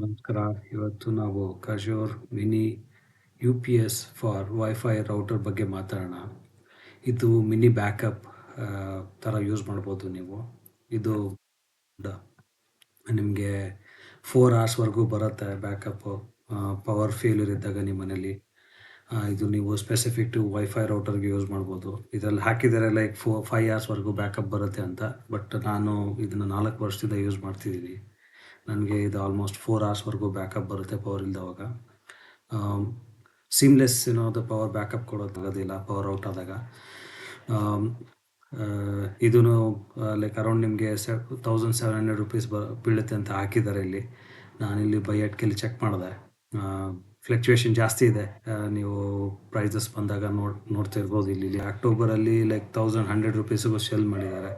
ನಮಸ್ಕಾರ. ಇವತ್ತು ನಾವು ಕಾಶಿಯೋರ್ mini U P S for wifi router ಬಗ್ಗೆ ಮಾತಾಡೋಣ. ಇದು ಮಿನಿ ಬ್ಯಾಕಪ್ ಥರ ಯೂಸ್ ಮಾಡ್ಬೋದು ನೀವು. ಇದು ನಿಮಗೆ 4 ಅವರ್ಸ್ವರೆಗೂ ಬರುತ್ತೆ ಬ್ಯಾಕಪ್ಪು. ಪವರ್ ಫೇಲ್ಯೂರ್ ಇದ್ದಾಗ ನಿಮ್ಮ ಮನೇಲಿ ಇದು ನೀವು ಸ್ಪೆಸಿಫಿಕ್ ಟು ವೈಫೈ ರೌಟರ್ಗೆ ಯೂಸ್ ಮಾಡ್ಬೋದು. ಇದರಲ್ಲಿ ಹಾಕಿದ್ದಾರೆ ಲೈಕ್ 5 ಅವರ್ಸ್ವರೆಗೂ ಬ್ಯಾಕಪ್ ಬರುತ್ತೆ ಅಂತ. ಬಟ್ ನಾನು ಇದನ್ನು 4 ವರ್ಷದಿಂದ ಯೂಸ್ ಮಾಡ್ತಿದ್ದೀನಿ. ನನಗೆ ಇದು ಆಲ್ಮೋಸ್ಟ್ 4 ಅವರ್ಸ್ವರೆಗೂ ಬ್ಯಾಕಪ್ ಬರುತ್ತೆ ಪವರ್ ಇಲ್ದವಾಗ. ಸೀಮ್ಲೆಸ್ ಅದು ಪವರ್ ಬ್ಯಾಕಪ್ ಕೊಡೋದಾಗೋದಿಲ್ಲ ಪವರ್ ಔಟ್ ಆದಾಗ. ಇದೂ ಲೈಕ್ ಅರೌಂಡ್ ನಿಮಗೆ 1700 ರುಪೀಸ್ ಬೀಳುತ್ತೆ ಅಂತ ಹಾಕಿದ್ದಾರೆ ಇಲ್ಲಿ. ನಾನಿಲ್ಲಿ ಬೈಯಟ್ಕೆಲ್ಲಿ ಚೆಕ್ ಮಾಡಿದೆ. ಫ್ಲಕ್ಚುಯೇಷನ್ ಜಾಸ್ತಿ ಇದೆ. ನೀವು ಪ್ರೈಸಸ್ ಬಂದಾಗ ನೋಡ್ತಿರ್ಬೋದು. ಇಲ್ಲಿ ಅಕ್ಟೋಬರಲ್ಲಿ ಲೈಕ್ 1100 ರುಪೀಸಿಗೂ ಸೆಲ್ ಮಾಡಿದ್ದಾರೆ.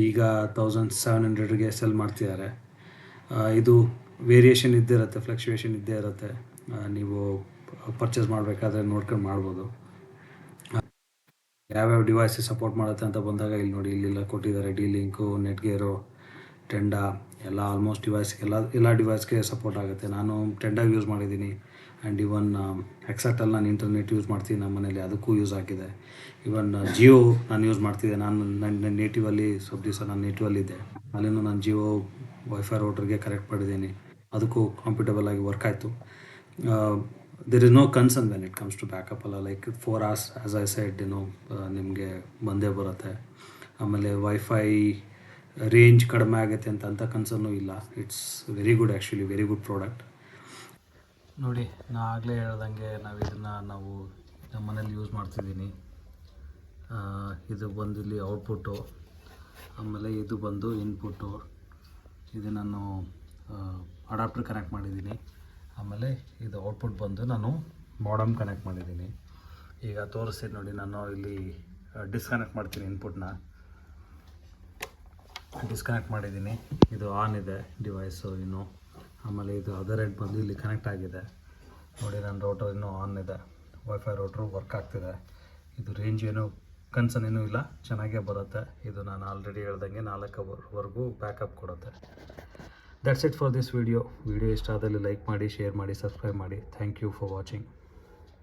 ಈಗ 1700ಗೆ ಸೆಲ್ ಮಾಡ್ತಿದ್ದಾರೆ. ಇದು ವೇರಿಯೇಷನ್ ಇದ್ದೇ ಇರುತ್ತೆ, ಫ್ಲಕ್ಚುಯೇಷನ್ ಇದ್ದೇ ಇರುತ್ತೆ. ನೀವು ಪರ್ಚೇಸ್ ಮಾಡಬೇಕಾದ್ರೆ ನೋಡ್ಕೊಂಡು ಮಾಡ್ಬೋದು. ಯಾವ್ಯಾವ ಡಿವೈಸಸ್ ಸಪೋರ್ಟ್ ಮಾಡುತ್ತೆ ಅಂತ ಬಂದಾಗ ಇಲ್ಲಿ ನೋಡಿ, ಇಲ್ಲೆಲ್ಲ ಕೊಟ್ಟಿದ್ದಾರೆ. ಡಿ-ಲಿಂಕು, ನೆಟ್ಗೇರು, ಟೆಂಡಾ ಎಲ್ಲ ಆಲ್ಮೋಸ್ಟ್ ಎಲ್ಲ ಡಿವೈಸ್ಗೆ ಸಪೋರ್ಟ್ ಆಗುತ್ತೆ. ನಾನು ಟೆಂಡಾಗಿ ಯೂಸ್ ಮಾಡಿದ್ದೀನಿ. ಆ್ಯಂಡ್ ಇವನ್ ಎಕ್ಸಾಕ್ಟಲ್ಲಿ ನಾನು ಇಂಟರ್ನೆಟ್ ಯೂಸ್ ಮಾಡ್ತೀನಿ ನಮ್ಮ ಮನೇಲಿ, ಅದಕ್ಕೂ ಯೂಸ್ ಆಗಿದೆ. ಇವನ್ ಜಿಯೋ ನಾನು ಯೂಸ್ ಮಾಡ್ತಿದ್ದೆ. ನನ್ನ ನೇಟಿವಲ್ಲಿ ಸ್ವಲ್ಪ ದಿವಸ ನಾನು ನೇಟಿವಲ್ಲಿದ್ದೆ. ಅಲ್ಲಿನೂ ನಾನು ಜಿಯೋ ವೈಫೈ ರೌಟರ್ಗೆ ಕನೆಕ್ಟ್ ಮಾಡಿದ್ದೀನಿ. ಅದಕ್ಕೂ ಕಂಫರ್ಟಬಲ್ ಆಗಿ ವರ್ಕ್ ಆಯಿತು. There is no concern when it comes to backup ಅಲ್ಲ. Like 4 hours as I said ನಿಮಗೆ ಬಂದೇ ಬರುತ್ತೆ. ಆಮೇಲೆ ವೈಫೈ ರೇಂಜ್ ಕಡಿಮೆ ಆಗುತ್ತೆ ಅಂತ ಕನ್ಸರ್ನೂ ಇಲ್ಲ. It's very good, actually very good product. ನೋಡಿ, ನಾ ಆಗಲೇ ಹೇಳ್ದಂಗೆ ನಾವು ನಮ್ಮ ಮನೇಲಿ ಯೂಸ್ ಮಾಡ್ತಿದ್ದೀನಿ. ಇದು ಬಂದು ಇಲ್ಲಿ ಔಟ್ಪುಟ್ಟು, ಆಮೇಲೆ ಇದು ಬಂದು ಇನ್ಪುಟ್ಟು. ಇದು ನಾನು ಅಡಾಪ್ಟರ್ ಕನೆಕ್ಟ್ ಮಾಡಿದ್ದೀನಿ. ಆಮೇಲೆ ಇದು ಔಟ್ಪುಟ್ ಬಂದು ನಾನು ಮಾಡಮ್ ಕನೆಕ್ಟ್ ಮಾಡಿದ್ದೀನಿ. ಈಗ ತೋರಿಸ್ತೀನಿ ನೋಡಿ, ನಾನು ಇಲ್ಲಿ ಡಿಸ್ಕನೆಕ್ಟ್ ಮಾಡ್ತೀನಿ. ಇನ್ಪುಟ್ನ ಡಿಸ್ಕನೆಕ್ಟ್ ಮಾಡಿದ್ದೀನಿ. ಇದು ಆನ್ ಇದೆ ಡಿವೈಸು ಇನ್ನು. ಆಮೇಲೆ ಇದು ಅದರ್ ಎಂಡ್ ಬಂದು ಇಲ್ಲಿ ಕನೆಕ್ಟ್ ಆಗಿದೆ ನೋಡಿ. ನನ್ನ ರೌಟರ್ ಇನ್ನೂ ಆನ್ ಇದೆ. ವೈಫೈ ರೌಟ್ರು ವರ್ಕ್ ಆಗ್ತಿದೆ. ಇದು ರೇಂಜ್ ಏನು ಕನ್ಸರ್ನ್ ಏನೂ ಇಲ್ಲ, ಚೆನ್ನಾಗೇ ಬರುತ್ತೆ. ಇದು ನಾನು ಆಲ್ರೆಡಿ ಹೇಳ್ದಂಗೆ 4 ಅವರ್ವರೆಗೂ ಬ್ಯಾಕಪ್ ಕೊಡುತ್ತೆ. That's it for this video. ಇಷ್ಟ ಆದಲ್ಲಿ ಲೈಕ್ ಮಾಡಿ, ಶೇರ್ ಮಾಡಿ, ಸಬ್ಸ್ಕ್ರೈಬ್ ಮಾಡಿ. Thank you for watching.